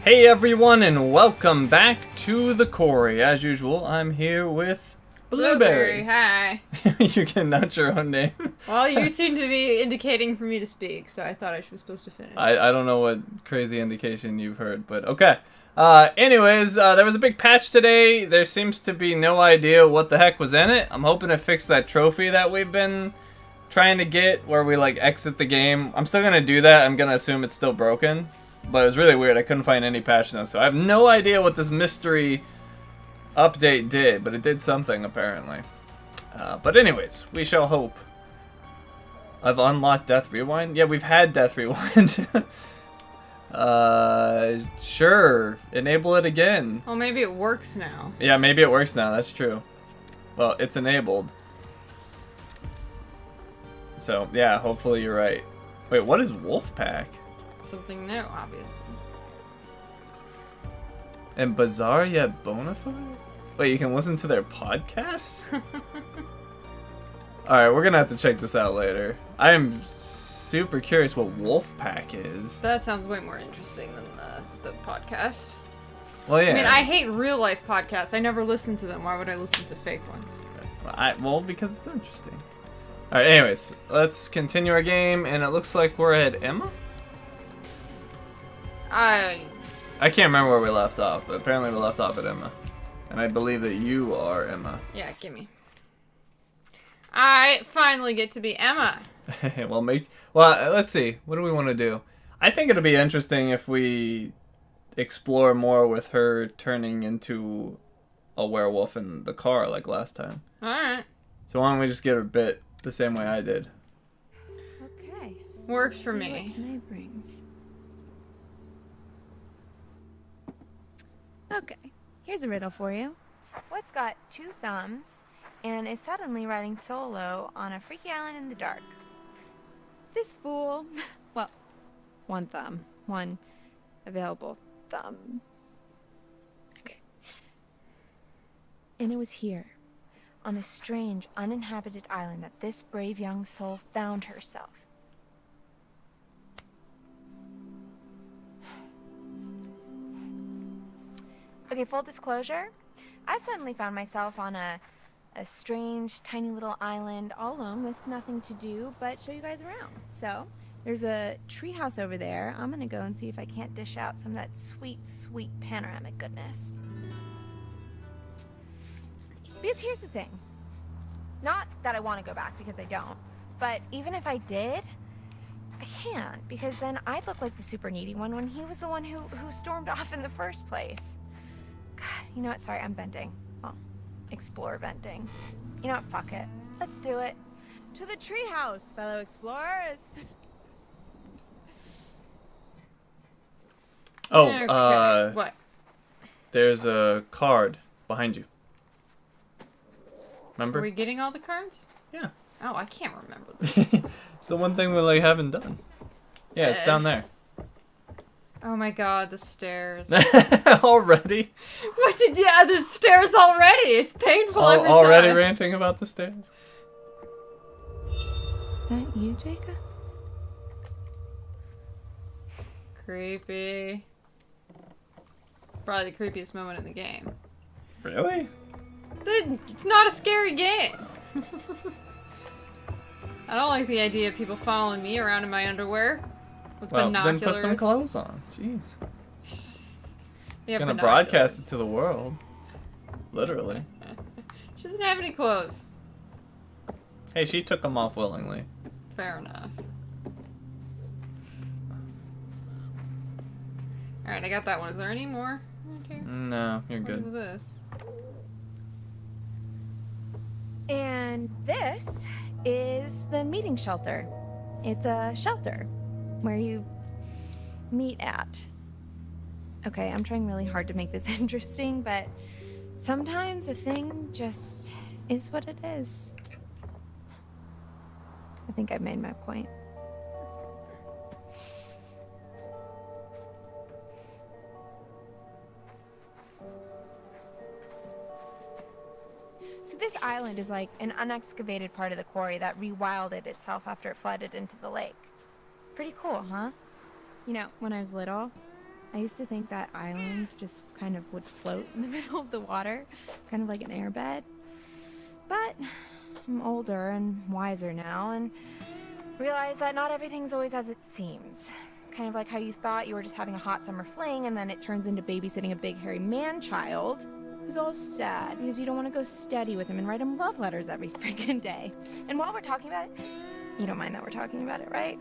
Hey everyone, and welcome back to the Quarry. As usual, I'm here with Blueberry. Hi. You can nudge your own name. Well, you seem to be indicating for me to speak, so I thought I was supposed to finish. I don't know what crazy indication you've heard, but okay. Anyways, there was a big patch today. There seems to be no idea what the heck was in it. I'm hoping to fix that trophy that we've been trying to get where we like exit the game. I'm still gonna do that. I'm gonna assume it's still broken. But it was really weird. I couldn't find any patch notes, so I have no idea what this mystery update did, but it did something apparently. But anyways, we shall hope. I've unlocked Death Rewind. Yeah, we've had Death Rewind. Sure. Enable it again. Well, maybe it works now. Yeah, maybe it works now. That's true. Well, it's enabled. So yeah, hopefully you're right. Wait, what is Wolfpack? Something new, obviously. And Bizarre yet bonafide? Wait, you can listen to their podcasts? Alright, we're gonna have to check this out later. I am super curious what Wolfpack is. That sounds way more interesting than the podcast. Well, yeah. I mean, I hate real life podcasts. I never listen to them. Why would I listen to fake ones? Well, because it's interesting. Alright, anyways, let's continue our game, and it looks like we're at Emma? I can't remember where we left off, but apparently we left off at Emma. And I believe that you are Emma. Yeah, gimme. I finally get to be Emma. well, let's see. What do we want to do? I think it'll be interesting if we explore more with her turning into a werewolf in the car like last time. Alright. So why don't we just get her bit the same way I did? Okay. Works for See me. what tonight brings. Okay, here's a riddle for you. What's got two thumbs and is suddenly riding solo on a freaky island in the dark? This fool, well, one thumb, one available thumb. Okay. And it was here, on a strange, uninhabited island, that this brave young soul found herself. Okay, full disclosure, I've suddenly found myself on a strange, tiny little island all alone with nothing to do but show you guys around. So, there's a treehouse over there. I'm gonna go and see if I can't dish out some of that sweet, sweet panoramic goodness. Because here's the thing. Not that I want to go back, because I don't. But even if I did, I can't, because then I'd look like the super needy one when he was the one who stormed off in the first place. God, you know what? Sorry, I'm venting. Well, explore venting. You know what? Fuck it. Let's do it. To the treehouse, fellow explorers. Oh, Okay. What? There's a card behind you. Remember? Are we getting all the cards? Yeah. Oh, I can't remember this. It's the one thing we like haven't done. Yeah, it's down there. Oh my god, the stairs. Already? What did you? There's stairs already. It's painful every time. Already ranting about the stairs? That you, Jacob? Creepy. Probably the creepiest moment in the game. Really? It's not a scary game. I don't like the idea of people following me around in my underwear with Well, binoculars. then put some clothes on. Jeez. Yeah, Gonna binoculars. broadcast it to the world. Literally. She doesn't have any clothes. Hey, she took them off willingly. Fair enough. Alright, I got that one. Is there any more? No, you're What is good. this? And this is the meeting shelter. It's a shelter where you meet at. Okay, I'm trying really hard to make this interesting, but sometimes a thing just is what it is. I think I've made my point. So this island is like an unexcavated part of the quarry that rewilded itself after it flooded into the lake. Pretty cool, huh? You know, when I was little, I used to think that islands just kind of would float in the middle of the water, kind of like an airbed. But I'm older and wiser now, and realize that not everything's always as it seems. Kind of like how you thought you were just having a hot summer fling, and then it turns into babysitting a big hairy man-child who's all sad because you don't want to go steady with him and write him love letters every freaking day. And while we're talking about it, you don't mind that we're talking about it, right?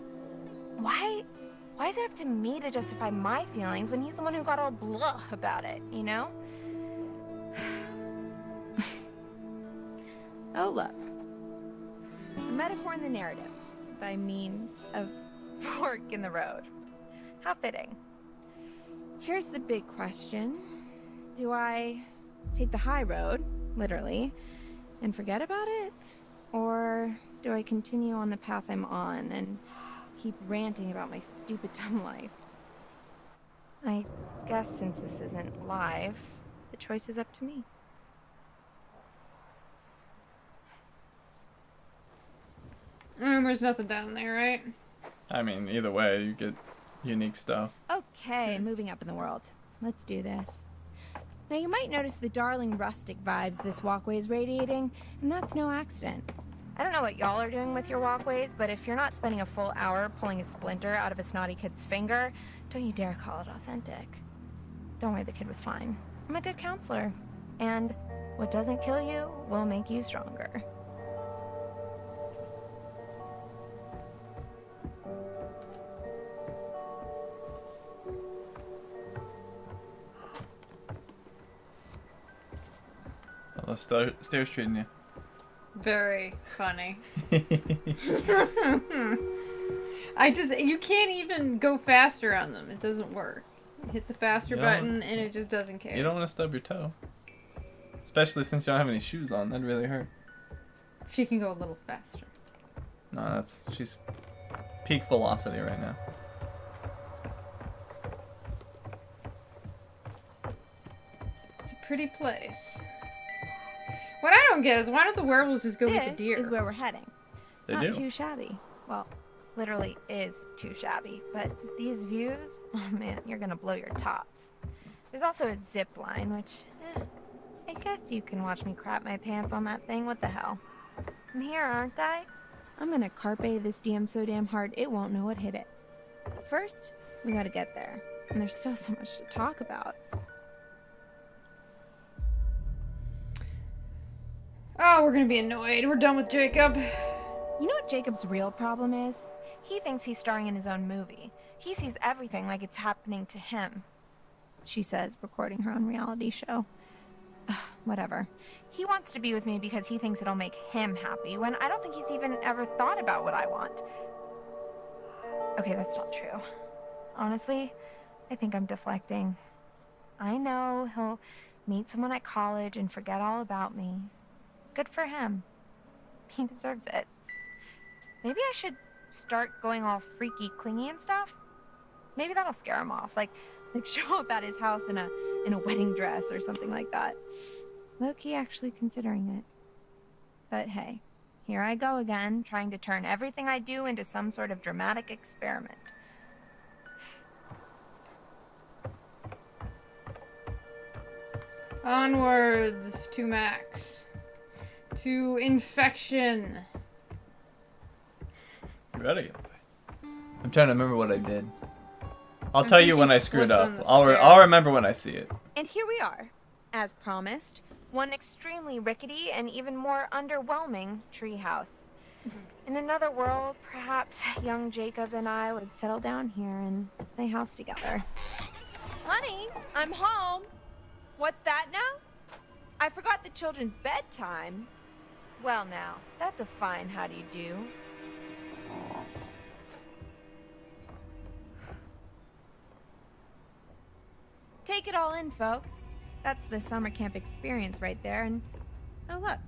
Why is it up to me to justify my feelings when he's the one who got all blah about it, you know? Oh, look. A metaphor in the narrative. I mean, a fork in the road. How fitting. Here's the big question. Do I take the high road, literally, and forget about it? Or do I continue on the path I'm on and keep ranting about my stupid dumb life? I guess since this isn't live, the choice is up to me. There's nothing down there, right? I mean, either way, you get unique stuff. Okay, moving up in the world. Let's do this. Now you might notice the darling rustic vibes this walkway is radiating, and that's no accident. I don't know what y'all are doing with your walkways, but if you're not spending a full hour pulling a splinter out of a snotty kid's finger, don't you dare call it authentic. Don't worry, the kid was fine. I'm a good counselor, and what doesn't kill you will make you stronger. I love stairs treating you. Very funny. You can't even go faster on them. It doesn't work. Hit the faster button and it just doesn't care. You don't want to stub your toe. Especially since you don't have any shoes on. That'd really hurt. She can go a little faster. No, she's peak velocity right now. It's a pretty place. What I don't get is why don't the werewolves just go with the deer? This is where we're heading. They Not do. too shabby. Well, literally is too shabby. But these views, oh man, you're gonna blow your tops. There's also a zip line, which, I guess you can watch me crap my pants on that thing. What the hell? I'm here, aren't I? I'm gonna carpe this DM so damn hard it won't know what hit it. First, we gotta get there. And there's still so much to talk about. Oh, we're gonna be annoyed. We're done with Jacob. You know what Jacob's real problem is? He thinks he's starring in his own movie. He sees everything like it's happening to him. She says, recording her own reality show. Ugh, whatever. He wants to be with me because he thinks it'll make him happy, when I don't think he's even ever thought about what I want. Okay, that's not true. Honestly, I think I'm deflecting. I know he'll meet someone at college and forget all about me. Good for him. He deserves it. Maybe I should start going all freaky, clingy and stuff. Maybe that'll scare him off. Like show up at his house in a wedding dress or something like that. Low-key actually considering it. But hey, here I go again, trying to turn everything I do into some sort of dramatic experiment. Onwards to Max. To infection. You ready? I'm trying to remember what I did. I'll tell you when I screwed up. I'll remember when I see it. And here we are, as promised, one extremely rickety and even more underwhelming treehouse. In another world, perhaps young Jacob and I would settle down here and play house together. Honey, I'm home. What's that now? I forgot the children's bedtime. Well now, that's a fine how do you do. Take it all in, folks. That's the summer camp experience right there, and oh look,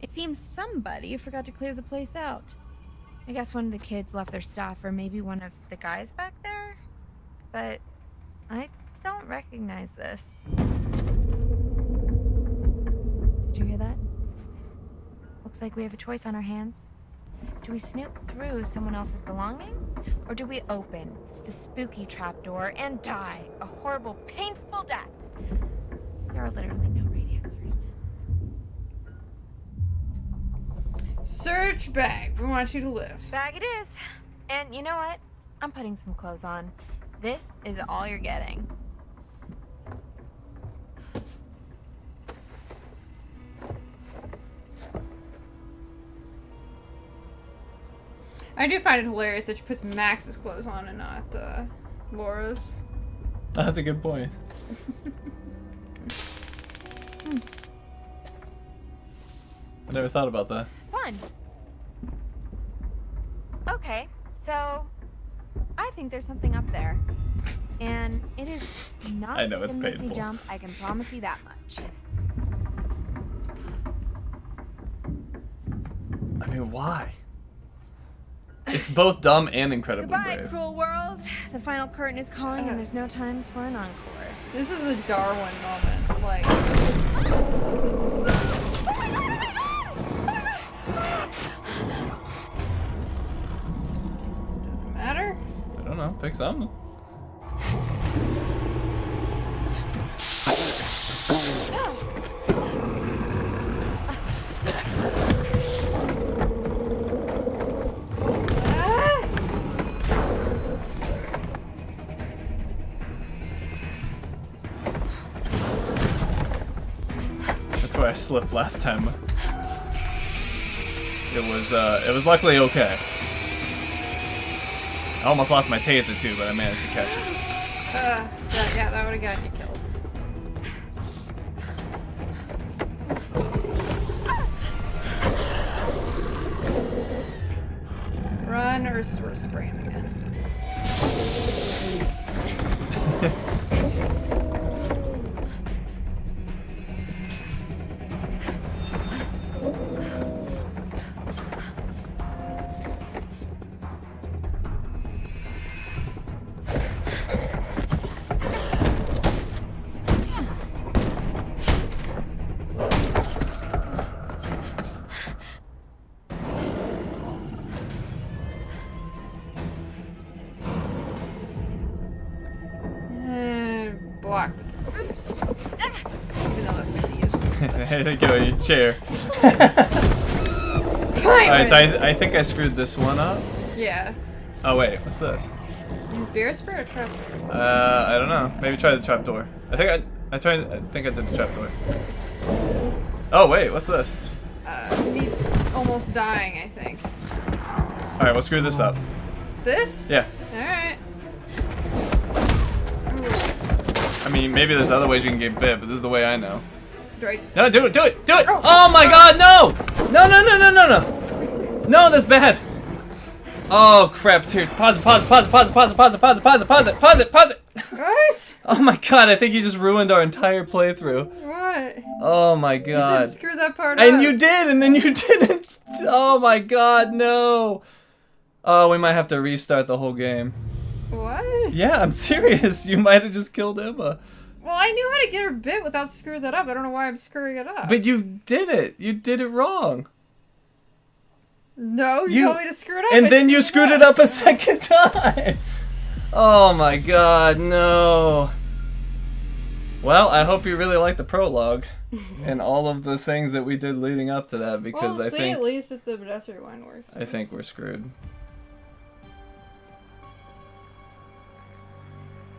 it seems somebody forgot to clear the place out. I guess one of the kids left their stuff, or maybe one of the guys back there? But I don't recognize this. Did you hear that? Looks like we have a choice on our hands. Do we snoop through someone else's belongings, or do we open the spooky trapdoor and die a horrible, painful death. There are literally no right answers. Search bag. We want you to live. Bag it is. And you know what? I'm putting some clothes on. This is all you're getting. I do find it hilarious that she puts Max's clothes on and not Laura's. That's a good point. I never thought about that. Fun. Okay, so I think there's something up there. And it is not I know, it's gonna make me painful. jump, I can promise you that much. I mean, why? It's both dumb and incredibly Goodbye, brave. cruel world. The final curtain is calling and there's no time for an encore. This is a Darwin moment. Like. Does it matter? I don't know. Pick something. Ah! That's where I slipped last time. It was luckily okay. I almost lost my taser too, but I managed to catch it. Yeah, that would have gotten you killed. Run or we're spraying again. Block the first. Even though that's gonna be useful. There you go, your chair. Alright, so I think I screwed this one up. Yeah. Oh wait, what's this? Use bear spray or trapdoor? I don't know. Maybe try the trapdoor. I think I did the trapdoor. Oh wait, what's this? Me almost dying, I think. Alright, we'll screw this up. This? Yeah. Alright. I mean, maybe there's other ways you can get bit, but this is the way I know. Right. No, do it! Oh. Oh my god, no! No! No, that's bad! Oh crap, dude. Pause it. What? Oh my god, I think you just ruined our entire playthrough. What? Oh my You god. said screw that part up. And you did, and then you didn't! Oh my god, no! Oh, we might have to restart the whole game. What? Yeah, I'm serious. You might have just killed Emma. Well, I knew how to get her bit without screwing that up. I don't know why I'm screwing it up. But you did it. You did it wrong. No, you told me to screw it up. And then you screwed it up a second time. Oh my god, no. Well, I hope you really like the prologue and all of the things that we did leading up to that, because we'll I see think at least if the death rewind works. I think we're screwed.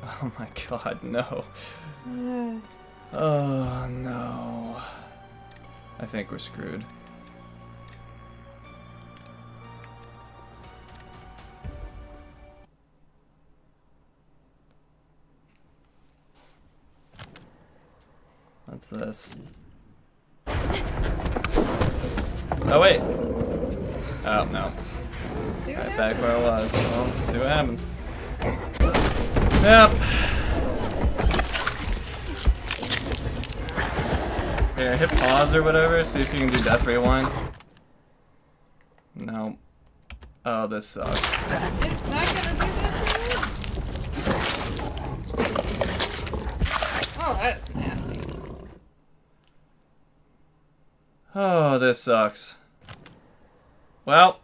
Oh my god, no. Oh no. I think we're screwed. What's this? Oh wait. Oh no. See what Right back happens. where I was. Well, let's see what happens. Yep. Here, hit pause or whatever. See if you can do death rewind. No. Oh, this sucks. It's not gonna do this right? Oh, that is nasty. Oh, this sucks. Well,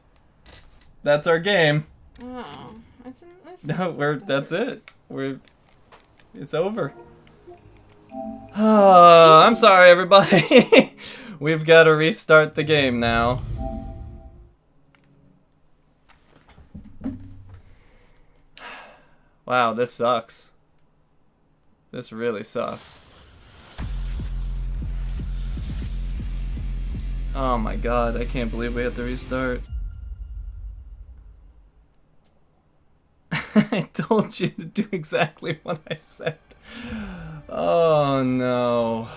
that's our game. Oh, that's this? No, that's it. It's over. I'm sorry, everybody. We've got to restart the game now. Wow, this sucks. This really sucks. Oh my god, I can't believe we have to restart. I told you to do exactly what I said. Oh no.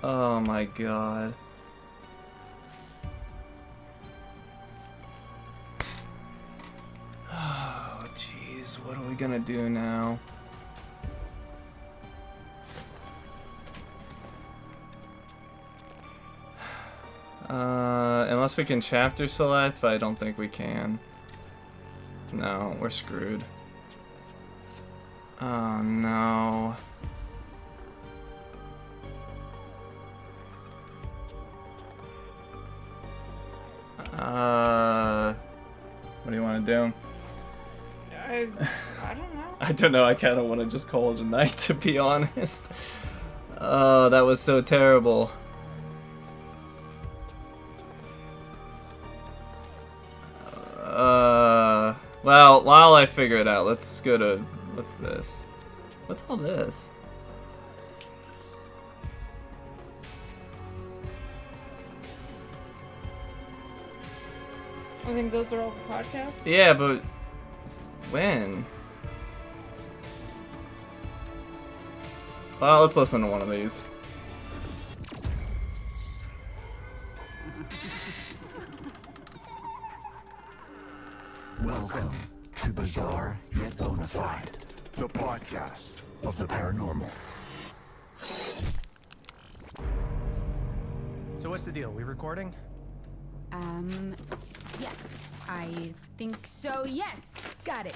Oh my god. Oh jeez, what are we gonna do now? Unless we can chapter select, but I don't think we can. No, we're screwed. Oh no. What do you want to do? I don't know. I don't know, I kind of want to just call it a night, to be honest. Oh, that was so terrible. Well, while I figure it out, let's go to... What's this? What's all this? I think those are all the podcasts. Yeah, but... When? Well, let's listen to one of these. Welcome to Bizarre Yet Bonafide, the podcast of the paranormal. So what's the deal? We recording? Yes, I think so. Yes, got it.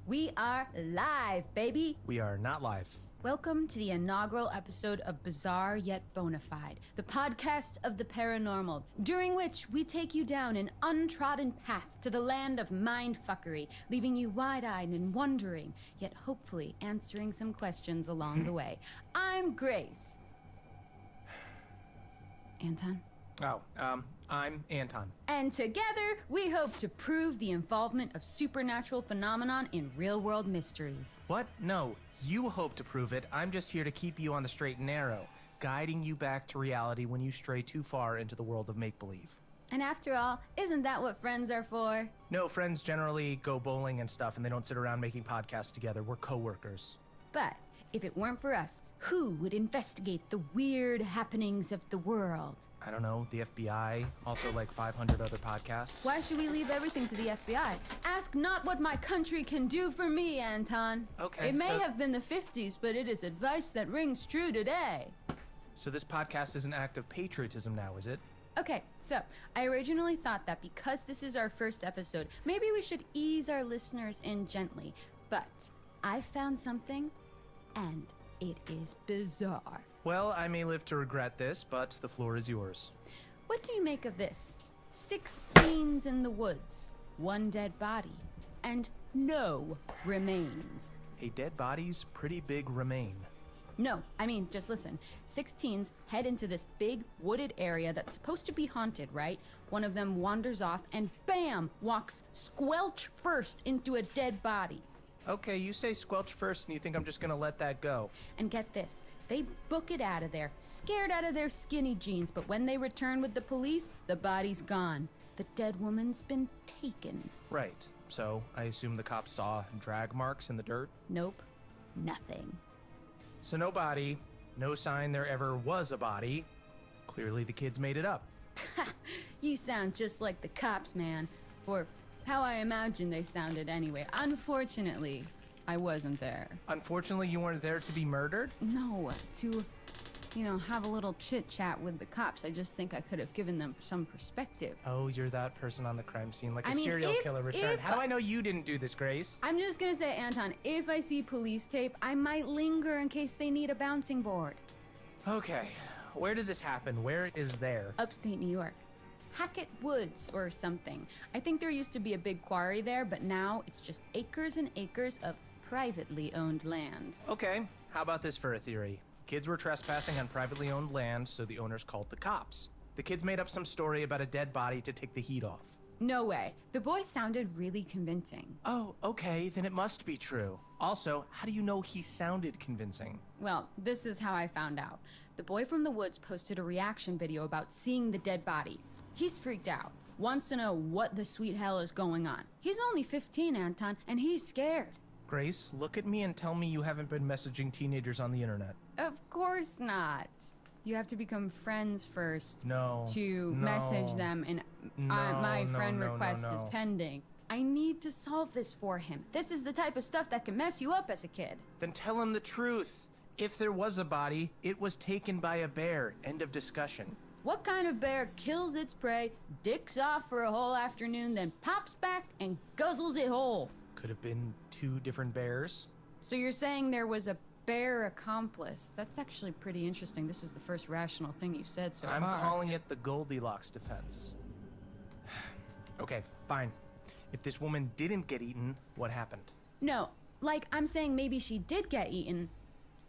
We are live, baby. We are not live. Welcome to the inaugural episode of Bizarre Yet Bonafide, the podcast of the paranormal, during which we take you down an untrodden path to the land of mindfuckery, leaving you wide-eyed and wondering, yet hopefully answering some questions along the way. I'm Grace. Anton? Oh, I'm Anton. And together, we hope to prove the involvement of supernatural phenomenon in real-world mysteries. What? No, you hope to prove it. I'm just here to keep you on the straight and narrow, guiding you back to reality when you stray too far into the world of make-believe. And after all, isn't that what friends are for? No, friends generally go bowling and stuff, and they don't sit around making podcasts together. We're co-workers. But if it weren't for us, who would investigate the weird happenings of the world? I don't know, the FBI, also like 500 other podcasts. Why should we leave everything to the FBI? Ask not what my country can do for me, Anton. Okay, It may so- have been the 50s, but it is advice that rings true today. So this podcast is an act of patriotism now, is it? Okay, so I originally thought that because this is our first episode, maybe we should ease our listeners in gently. But I found something, and it is bizarre. Well, I may live to regret this, but the floor is yours. What do you make of this? 6 teens in the woods, 1 dead body, and no remains. A dead body's pretty big remain. No, I mean, just listen. 6 teens head into this big wooded area that's supposed to be haunted, right? One of them wanders off and bam, walks squelch first into a dead body. Okay, you say squelch first and you think I'm just gonna let that go. And get this, they book it out of there, scared out of their skinny jeans, but when they return with the police, the body's gone. The dead woman's been taken. Right, so I assume the cops saw drag marks in the dirt? Nope, nothing. So no body, no sign there ever was a body. Clearly the kids made it up. You sound just like the cops, man. Or how I imagine they sounded anyway. Unfortunately, I wasn't there. Unfortunately, you weren't there to be murdered? No, to, have a little chit-chat with the cops. I just think I could have given them some perspective. Oh, you're that person on the crime scene, like I a mean, serial if- killer returned. if- How do I know you didn't do this, Grace? I'm just gonna say, Anton, if I see police tape, I might linger in case they need a bouncing board. Okay, where did this happen? Where is there? Upstate New York. Hackett Woods or something. I think there used to be a big quarry there, but now it's just acres and acres of privately owned land. Okay, how about this for a theory? Kids were trespassing on privately owned land, so the owners called the cops. The kids made up some story about a dead body to take the heat off. No way. The boy sounded really convincing. Oh, okay, then it must be true. Also, how do you know he sounded convincing? Well, this is how I found out. The boy from the woods posted a reaction video about seeing the dead body. He's freaked out. Wants to know what the sweet hell is going on. He's only 15, Anton, and he's scared. Grace, look at me and tell me you haven't been messaging teenagers on the internet. Of course not. You have to become friends first No. to message them, and my friend request is pending. I need to solve this for him. This is the type of stuff that can mess you up as a kid. Then tell him the truth. If there was a body, it was taken by a bear. End of discussion. What kind of bear kills its prey, dicks off for a whole afternoon, then pops back and guzzles it whole? Could have been 2 different bears. So you're saying there was a bear accomplice? That's actually pretty interesting. This is the first rational thing you've said so far. I'm calling it the Goldilocks defense. Okay, fine. If this woman didn't get eaten, what happened? No, like I'm saying maybe she did get eaten,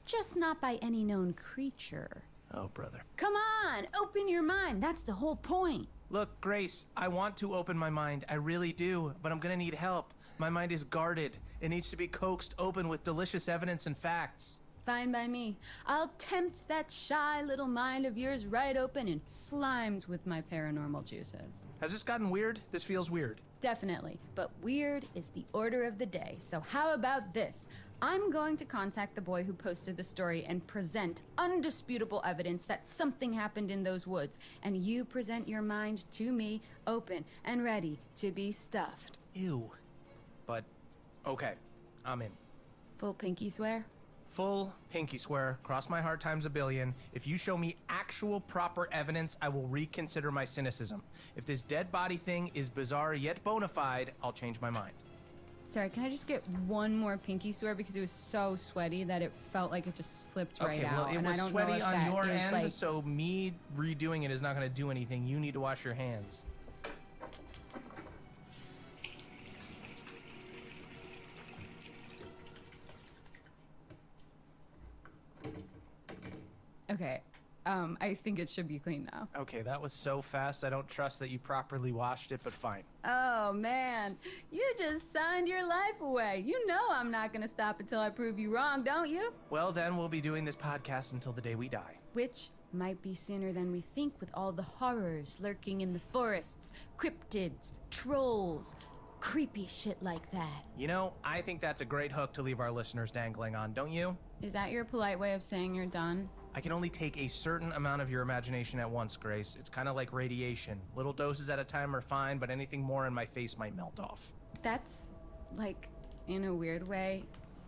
just not by any known creature. Oh, brother. Come on, open your mind. That's the whole point. Look, Grace, I want to open my mind. I really do, but I'm gonna need help. My mind is guarded. It needs to be coaxed open with delicious evidence and facts. Fine by me. I'll tempt that shy little mind of yours right open and slimed with my paranormal juices. Has this gotten weird? This feels weird. Definitely, but weird is the order of the day. So how about this? I'm going to contact the boy who posted the story and present undisputable evidence that something happened in those woods. And you present your mind to me, open and ready to be stuffed. Ew. But, okay, I'm in. Full pinky swear? Full pinky swear, cross my heart times a billion. If you show me actual proper evidence, I will reconsider my cynicism. If this dead body thing is bizarre yet bona fide, I'll change my mind. Sorry, can I just get one more pinky swear because it was so sweaty that it felt like it just slipped right out. It and was I don't sweaty know if on that your is, end, like... so me redoing it is not going to do anything. You need to wash your hands. Okay, I think it should be clean now. Okay, that was so fast. I don't trust that you properly washed it, but fine. Oh man, you just signed your life away. You know I'm not gonna stop until I prove you wrong, don't you? Well, then we'll be doing this podcast until the day we die. Which might be sooner than we think with all the horrors lurking in the forests, cryptids, trolls, creepy shit like that. You know, I think that's a great hook to leave our listeners dangling on, don't you? Is that your polite way of saying you're done? I can only take a certain amount of your imagination at once, Grace. It's kind of like radiation. Little doses at a time are fine, but anything more and my face might melt off. That's, like, in a weird way,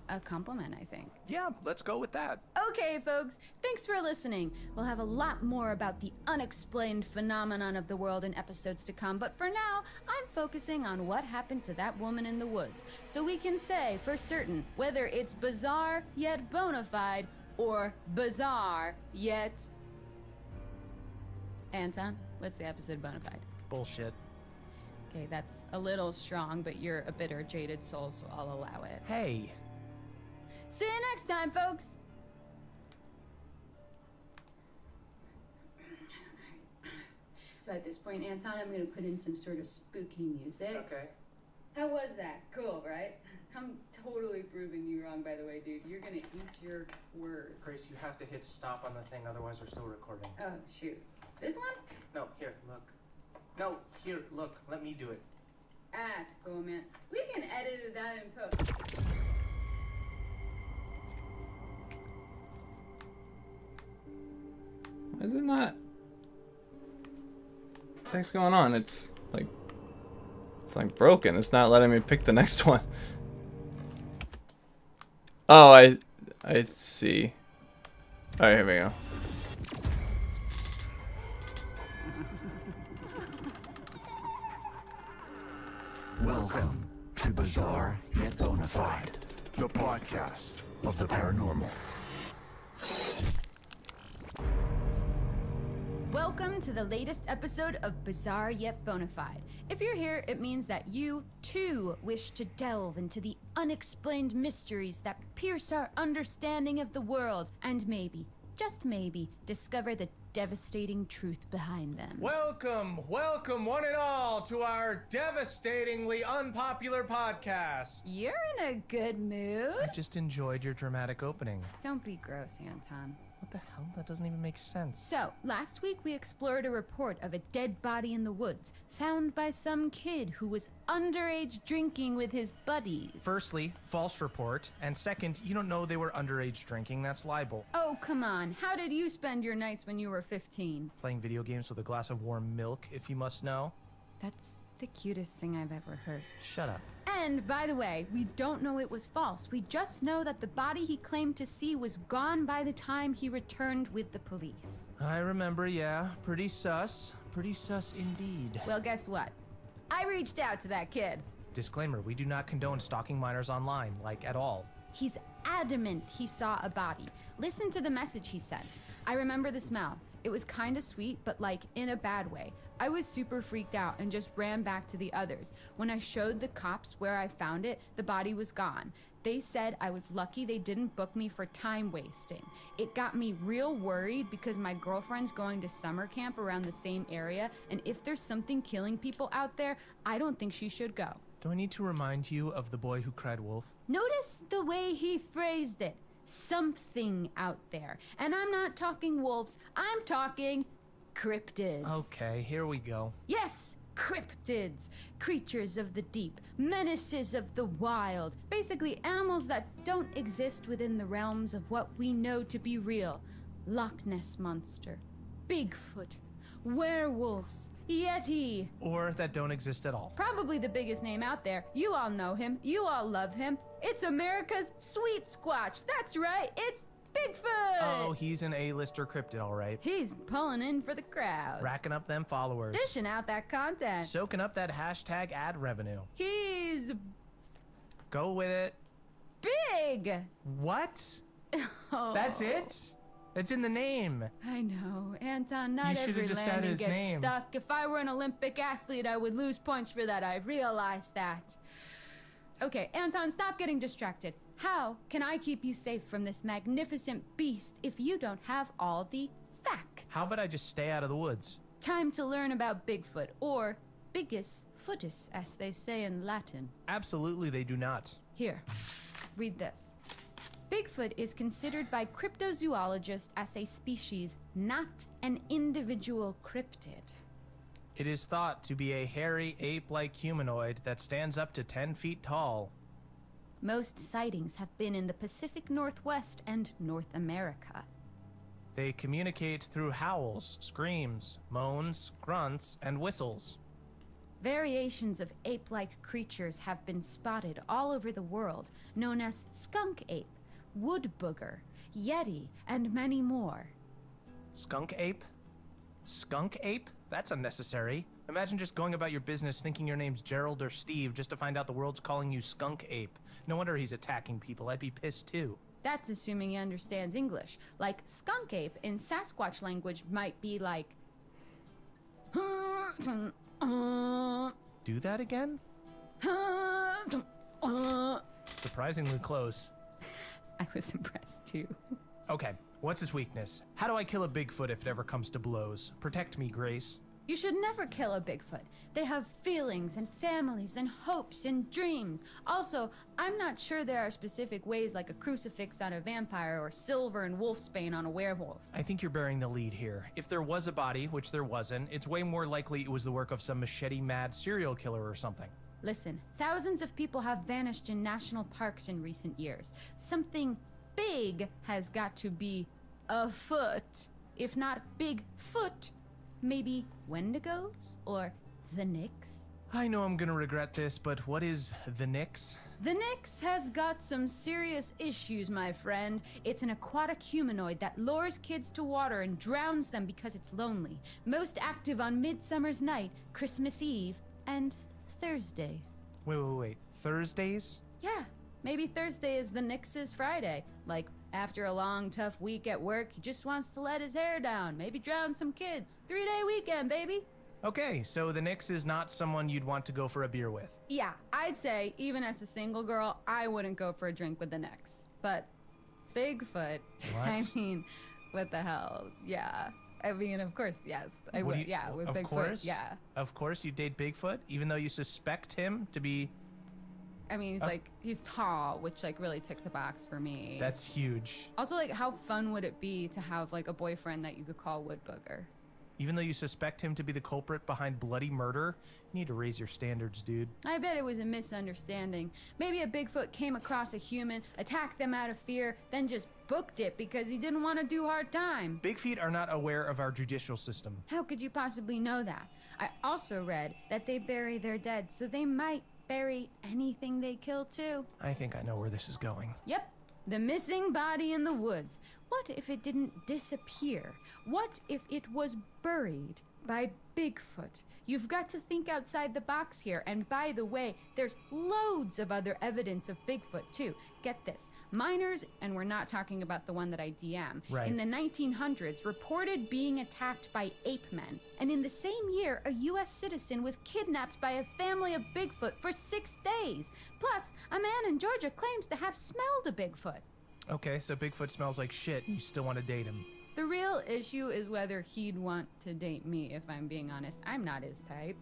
a compliment, I think. Yeah, let's go with that. Okay, folks, thanks for listening. We'll have a lot more about the unexplained phenomenon of the world in episodes to come, but for now, I'm focusing on what happened to that woman in the woods, so we can say for certain whether it's bizarre yet bona fide, or bizarre yet... Anton, what's the episode bona fide? Bullshit. Okay, that's a little strong, but you're a bitter, jaded soul, so I'll allow it. Hey. See you next time, folks! So at this point, Anton, I'm gonna put in some sort of spooky music. Okay. How was that? Cool, right? I'm totally proving you wrong, by the way, dude. You're gonna eat your words. Grace, you have to hit stop on the thing, otherwise we're still recording. Oh, shoot. This one? No, here, look. No, here, look. Let me do it. Ah, it's cool, man. We can edit it out in post. Is it not? What the heck's going on? It's like broken. It's not letting me pick the next one. Oh, I see. All right, here we go. Welcome to Bizarre Yet Bonafide, the podcast of the paranormal. Welcome to the latest episode of Bizarre Yet Bonafide. If you're here, it means that you, too, wish to delve into the unexplained mysteries that pierce our understanding of the world, and maybe, just maybe, discover the devastating truth behind them. Welcome one and all to our devastatingly unpopular podcast. You're in a good mood. I just enjoyed your dramatic opening. Don't be gross, Anton. What the hell? That doesn't even make sense. So, last week we explored a report of a dead body in the woods, found by some kid who was underage drinking with his buddies. Firstly, false report. And second, you don't know they were underage drinking. That's libel. Oh, come on. How did you spend your nights when you were 15? Playing video games with a glass of warm milk, if you must know. That's the cutest thing I've ever heard. Shut up. And, by the way, we don't know it was false. We just know that the body he claimed to see was gone by the time he returned with the police. I remember, yeah. Pretty sus. Pretty sus indeed. Well, guess what? I reached out to that kid. Disclaimer, we do not condone stalking minors online, like at all. He's adamant he saw a body. Listen to the message he sent. I remember the smell. It was kinda sweet, but like in a bad way. I was super freaked out and just ran back to the others. When I showed the cops where I found it, the body was gone. They said I was lucky they didn't book me for time wasting. It got me real worried because my girlfriend's going to summer camp around the same area, and if there's something killing people out there, I don't think she should go. Do I need to remind you of the boy who cried wolf? Notice the way he phrased it. Something out there. And I'm not talking wolves, I'm talking cryptids. Okay, here we go. Yes, cryptids. Creatures of the deep, menaces of the wild. Basically, animals that don't exist within the realms of what we know to be real. Loch Ness Monster, Bigfoot, werewolves, Yeti. Or that don't exist at all. Probably the biggest name out there. You all know him. You all love him. It's America's Sweet Squatch. That's right. It's Bigfoot. Oh, he's an A-lister cryptid, all right. He's pulling in for the crowd. Racking up them followers. Dishing out that content. Soaking up that hashtag ad revenue. He's Go with it. big. What? Oh. That's it? It's in the name. I know, Anton, not You should've every just said landing his gets name. stuck. If I were an Olympic athlete, I would lose points for that. I realize that. Okay, Anton, stop getting distracted. How can I keep you safe from this magnificent beast if you don't have all the facts? How about I just stay out of the woods? Time to learn about Bigfoot, or Bigus footus, as they say in Latin. Absolutely, they do not. Here, read this. Bigfoot is considered by cryptozoologists as a species, not an individual cryptid. It is thought to be a hairy ape-like humanoid that stands up to 10 feet tall. Most sightings have been in the Pacific Northwest and North America. They communicate through howls, screams, moans, grunts, and whistles. Variations of ape-like creatures have been spotted all over the world, known as skunk ape, wood booger, yeti, and many more. Skunk ape? Skunk ape? That's unnecessary. Imagine just going about your business thinking your name's Gerald or Steve just to find out the world's calling you skunk ape. No wonder he's attacking people. I'd be pissed too. That's assuming he understands English. Like, skunk ape in Sasquatch language might be like... Do that again? Surprisingly close. I was impressed too. Okay, what's his weakness? How do I kill a Bigfoot if it ever comes to blows? Protect me, Grace. You should never kill a Bigfoot. They have feelings and families and hopes and dreams. Also, I'm not sure there are specific ways like a crucifix on a vampire or silver and wolfsbane on a werewolf. I think you're bearing the lead here. If there was a body, which there wasn't, it's way more likely it was the work of some machete-mad serial killer or something. Listen, thousands of people have vanished in national parks in recent years. Something big has got to be afoot. If not Bigfoot, maybe Wendigos or the Nyx? I know I'm gonna regret this, but what is the Nyx? The Nyx has got some serious issues, my friend. It's an aquatic humanoid that lures kids to water and drowns them because it's lonely. Most active on Midsummer's Night, Christmas Eve, and Thursdays. Wait. Thursdays? Yeah, maybe Thursday is the Nyx's Friday, like After a long, tough week at work, he just wants to let his hair down, maybe drown some kids. 3-day weekend, baby. Okay, so the Nix is not someone you'd want to go for a beer with. Yeah, I'd say, even as a single girl, I wouldn't go for a drink with the Nix. But Bigfoot, What? I mean, what the hell? Yeah. I mean, of course, yes. I would, yeah, with of Bigfoot, course? yeah. Of course you date Bigfoot, even though you suspect him to be... I mean, he's like, he's tall, which like really ticks the box for me. That's huge. Also, like, how fun would it be to have like a boyfriend that you could call Wood Booger? Even though you suspect him to be the culprit behind bloody murder, you need to raise your standards, dude. I bet it was a misunderstanding. Maybe a Bigfoot came across a human, attacked them out of fear, then just booked it because he didn't want to do hard time. Big feet are not aware of our judicial system. How could you possibly know that? I also read that they bury their dead, so they might bury anything they kill too. I think I know where this is going. Yep, the missing body in the woods. What if it didn't disappear? What if it was buried by Bigfoot? You've got to think outside the box here. And by the way, there's loads of other evidence of Bigfoot too. Get this. Miners, and we're not talking about the one that I DM, Right. in the 1900s reported being attacked by ape men. And in the same year, a US citizen was kidnapped by a family of Bigfoot for 6 days. Plus, a man in Georgia claims to have smelled a Bigfoot. Okay, so Bigfoot smells like shit and you still want to date him. The real issue is whether he'd want to date me, if I'm being honest. I'm not his type.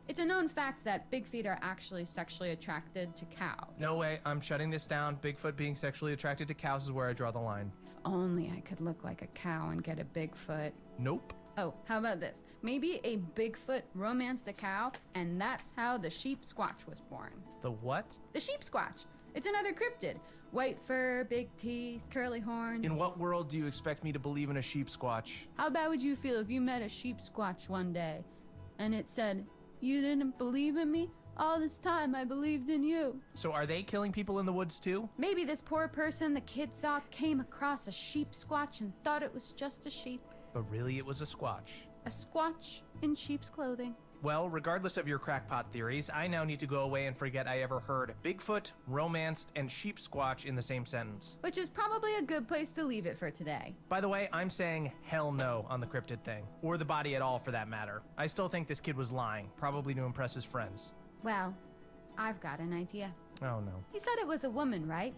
It's a known fact that big feet are actually sexually attracted to cows. No way, I'm shutting this down. Bigfoot being sexually attracted to cows is where I draw the line. If only I could look like a cow and get a Bigfoot. Nope. Oh, how about this? Maybe a Bigfoot romanced a cow, and that's how the sheep squatch was born. The what? The sheep squatch. It's another cryptid. White fur, big teeth, curly horns. In what world do you expect me to believe in a sheep squatch? How bad would you feel if you met a sheep squatch one day, and it said, "You didn't believe in me? All this time I believed in you." So are they killing people in the woods too? Maybe this poor person the kid saw came across a sheep squatch and thought it was just a sheep. But really it was a squatch. A squatch in sheep's clothing. Well, regardless of your crackpot theories, I now need to go away and forget I ever heard Bigfoot, romanced, and sheep squatch in the same sentence. Which is probably a good place to leave it for today. By the way, I'm saying hell no on the cryptid thing. Or the body at all for that matter. I still think this kid was lying, probably to impress his friends. Well, I've got an idea. Oh no. He said it was a woman, right?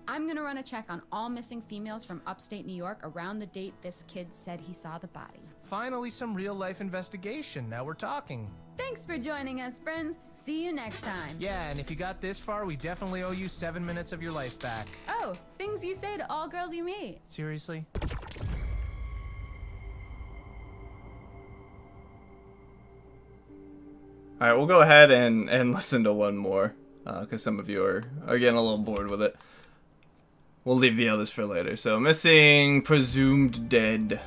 I'm gonna run a check on all missing females from upstate New York around the date this kid said he saw the body. Finally some real life investigation, now we're talking. Thanks for joining us, friends. See you next time. Yeah, and if you got this far, we definitely owe you 7 minutes of your life back. Oh, things you say to all girls you meet. Seriously? All right, we'll go ahead and listen to one more, because some of you are getting a little bored with it. We'll leave the others for later. So, missing, presumed dead.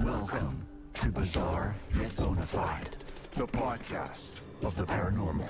Welcome to Bizarre Yet Bonafide, the podcast of the paranormal.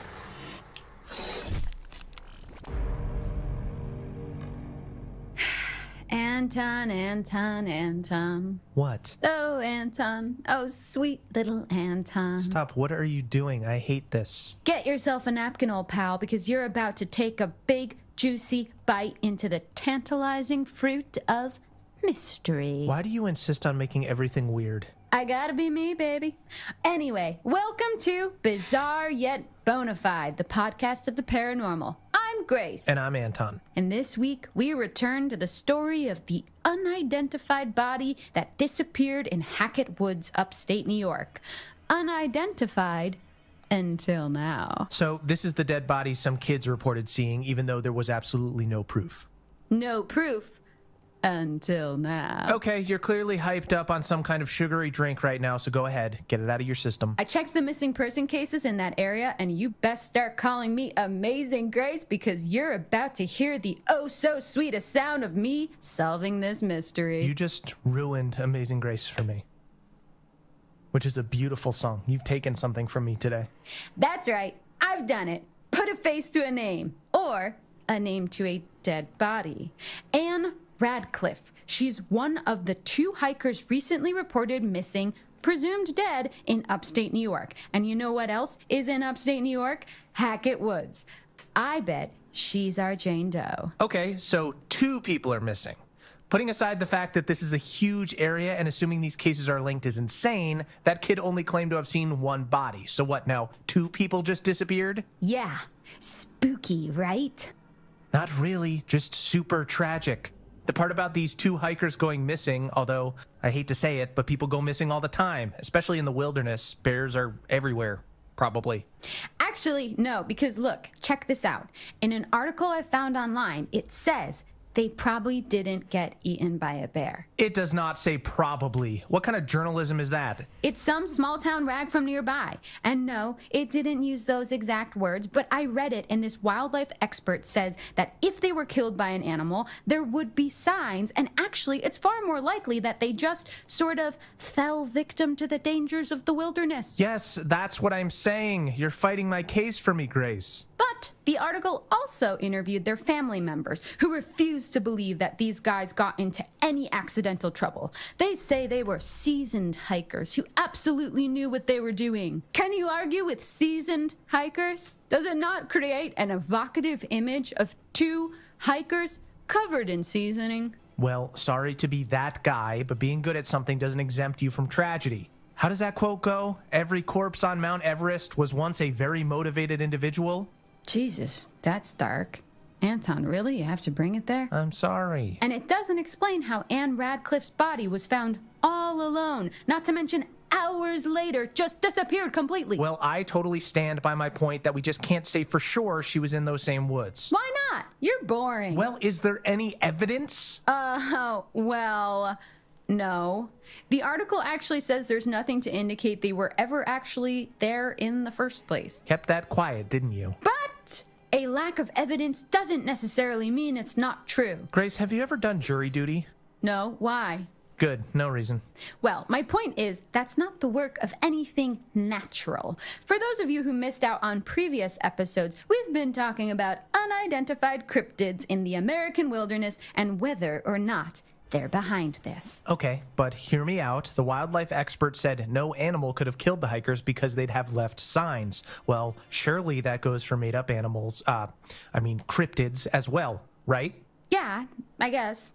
Anton. What? Oh, Anton. Oh, sweet little Anton. Stop, what are you doing? I hate this. Get yourself a napkin, old pal, because you're about to take a big, juicy bite into the tantalizing fruit of mystery. Why do you insist on making everything weird? I gotta be me, baby. Anyway, welcome to Bizarre Yet Bonafide, the podcast of the paranormal. I'm Grace. And I'm Anton. And this week, we return to the story of the unidentified body that disappeared in Hackett Woods, upstate New York. Unidentified until now. So this is the dead body some kids reported seeing, even though there was absolutely no proof. No proof until now. Okay, you're clearly hyped up on some kind of sugary drink right now, so go ahead, get it out of your system. I checked the missing person cases in that area, and you best start calling me Amazing Grace, because you're about to hear the oh-so-sweetest sound of me solving this mystery. You just ruined Amazing Grace for me. Which is a beautiful song. You've taken something from me today. That's right. I've done it. Put a face to a name. Or a name to a dead body. Anne Radcliffe. She's one of the 2 hikers recently reported missing presumed dead in upstate New York. And you know what else is in upstate New York? Hackett Woods. I bet she's our Jane Doe. Okay, so 2 people are missing. Putting aside the fact that this is a huge area and assuming these cases are linked is insane, that kid only claimed to have seen 1 body. So what now, 2 people just disappeared? Yeah, spooky, right? Not really, just super tragic. The part about these 2 hikers going missing, although I hate to say it, but people go missing all the time, especially in the wilderness. Bears are everywhere, probably. Actually, no, because look, check this out. In an article I found online, it says they probably didn't get eaten by a bear. It does not say probably. What kind of journalism is that? It's some small town rag from nearby. And no, it didn't use those exact words, but I read it, and this wildlife expert says that if they were killed by an animal, there would be signs, and actually it's far more likely that they just sort of fell victim to the dangers of the wilderness. Yes, that's what I'm saying. You're fighting my case for me, Grace. But the article also interviewed their family members who refused to believe that these guys got into any accidental trouble. They say they were seasoned hikers who absolutely knew what they were doing. Can you argue with seasoned hikers? Does it not create an evocative image of 2 hikers covered in seasoning? Well, sorry to be that guy, but being good at something doesn't exempt you from tragedy. How does that quote go? Every corpse on Mount Everest was once a very motivated individual? Jesus, that's dark. Anton, really? You have to bring it there? I'm sorry. And it doesn't explain how Anne Radcliffe's body was found all alone, not to mention hours later, just disappeared completely. Well, I totally stand by my point that we just can't say for sure she was in those same woods. Why not? You're boring. Well, is there any evidence? Well, no. The article actually says there's nothing to indicate they were ever actually there in the first place. Kept that quiet, didn't you? But a lack of evidence doesn't necessarily mean it's not true. Grace, have you ever done jury duty? No, why? Good, no reason. Well, my point is, that's not the work of anything natural. For those of you who missed out on previous episodes, we've been talking about unidentified cryptids in the American wilderness and whether or not they're behind this. Okay, but hear me out. The wildlife expert said no animal could have killed the hikers because they'd have left signs. Well, surely that goes for made-up animals, cryptids as well, right? Yeah, I guess.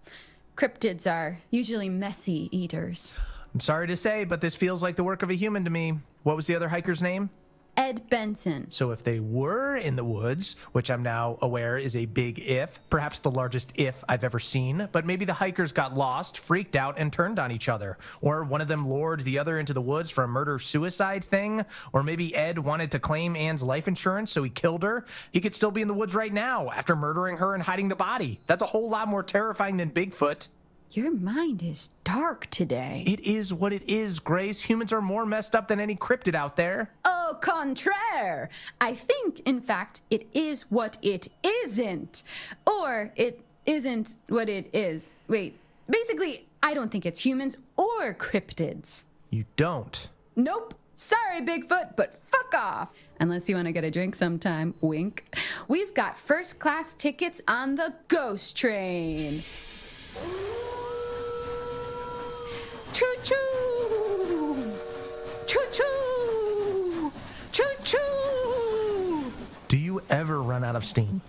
Cryptids are usually messy eaters. I'm sorry to say, but this feels like the work of a human to me. What was the other hiker's name? Ed Benson. So if they were in the woods, which I'm now aware is a big if, perhaps the largest if I've ever seen, but maybe the hikers got lost, freaked out, and turned on each other. Or one of them lured the other into the woods for a murder-suicide thing. Or maybe Ed wanted to claim Anne's life insurance, so he killed her. He could still be in the woods right now after murdering her and hiding the body. That's a whole lot more terrifying than Bigfoot. Your mind is dark today. It is what it is, Grace. Humans are more messed up than any cryptid out there. Au contraire. I think, in fact, it is what it isn't. Or it isn't what it is. Wait, basically, I don't think it's humans or cryptids. You don't? Nope. Sorry, Bigfoot, but fuck off. Unless you want to get a drink sometime, wink. We've got first-class tickets on the ghost train. Choo-choo! Choo-choo! Choo-choo! Do you ever run out of steam?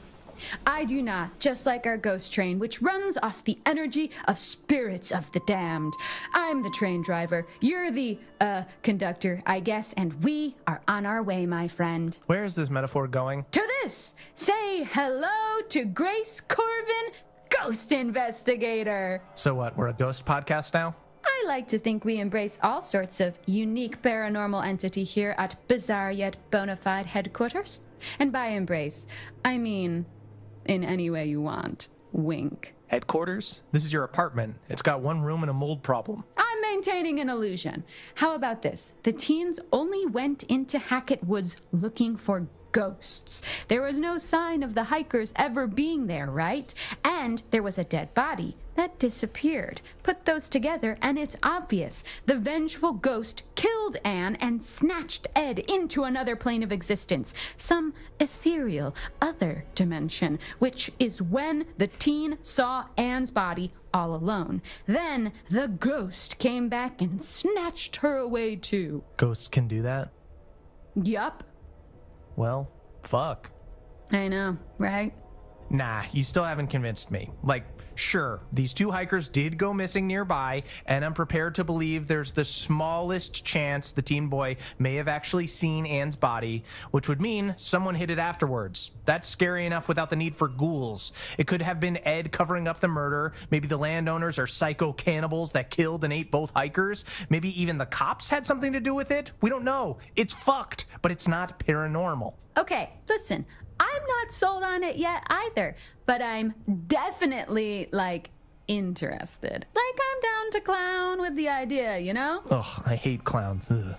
I do not, just like our ghost train, which runs off the energy of spirits of the damned. I'm the train driver, you're the, conductor, I guess, and we are on our way, my friend. Where is this metaphor going? To this! Say hello to Grace Corvin, Ghost Investigator! So what, we're a ghost podcast now? I like to think we embrace all sorts of unique paranormal entity here at Bizarre Yet Bonafide headquarters. And by embrace, I mean in any way you want. Wink. Headquarters? This is your apartment. It's got one room and a mold problem. I'm maintaining an illusion. How about this? The teens only went into Hackett Woods looking for ghosts. There was no sign of the hikers ever being there, right? And there was a dead body that disappeared. Put those together and it's obvious. The vengeful ghost killed Anne and snatched Ed into another plane of existence, some ethereal other dimension, which is when the teen saw Anne's body all alone. Then the ghost came back and snatched her away too. Ghosts can do that? Yup. Well, fuck. I know, right? Nah, you still haven't convinced me. Like, sure, these 2 hikers did go missing nearby, and I'm prepared to believe there's the smallest chance the teen boy may have actually seen Anne's body, which would mean someone hid it afterwards. That's scary enough without the need for ghouls. It could have been Ed covering up the murder. Maybe the landowners are psycho cannibals that killed and ate both hikers. Maybe even the cops had something to do with it. We don't know. It's fucked, but it's not paranormal. Okay, listen. I'm not sold on it yet either, but I'm definitely, interested. I'm down to clown with the idea, you know? Ugh, I hate clowns. Ugh.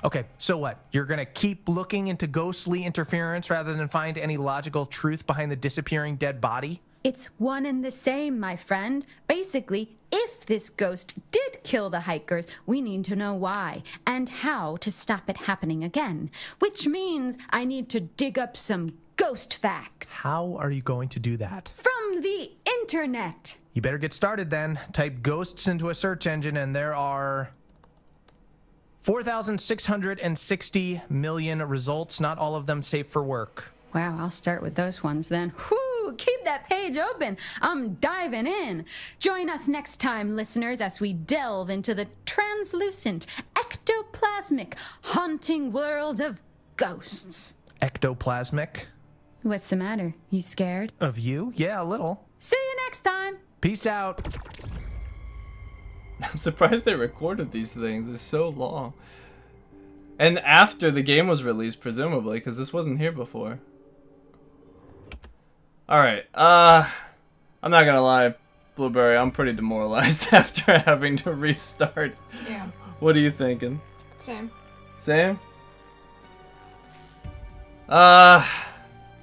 Okay, so what? You're gonna keep looking into ghostly interference rather than find any logical truth behind the disappearing dead body? It's one and the same, my friend. Basically, if this ghost did kill the hikers, we need to know why and how to stop it happening again. Which means I need to dig up some ghost facts. How are you going to do that? From the internet. You better get started then. Type ghosts into a search engine and there are 4,660 million results, not all of them safe for work. Wow, I'll start with those ones then. Whew, keep that page open. I'm diving in. Join us next time, listeners, as we delve into the translucent, ectoplasmic, haunting world of ghosts. Ectoplasmic? What's the matter? You scared? Of you? Yeah, a little. See you next time. Peace out. I'm surprised they recorded these things. It's so long. And after the game was released, presumably, because this wasn't here before. Alright, I'm not gonna lie, Blueberry, I'm pretty demoralized after having to restart. Yeah. What are you thinking? Same. Same?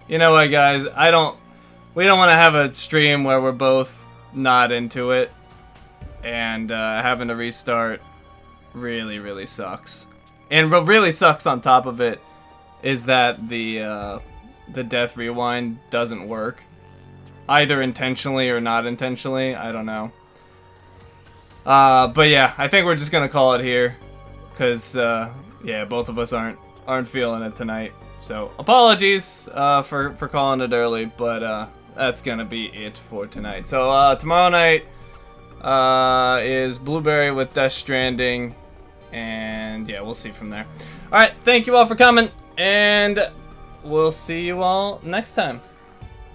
You know what, guys? We don't want to have a stream where we're both not into it, and having to restart really, really sucks. And what really sucks on top of it is that the death rewind doesn't work, either intentionally or not intentionally. I don't know. But yeah, I think we're just gonna call it here, cause yeah, both of us aren't feeling it tonight. So apologies for calling it early, but that's gonna be it for tonight. So tomorrow night is Blueberry with Death Stranding, and yeah, we'll see from there. All right, thank you all for coming, and we'll see you all next time.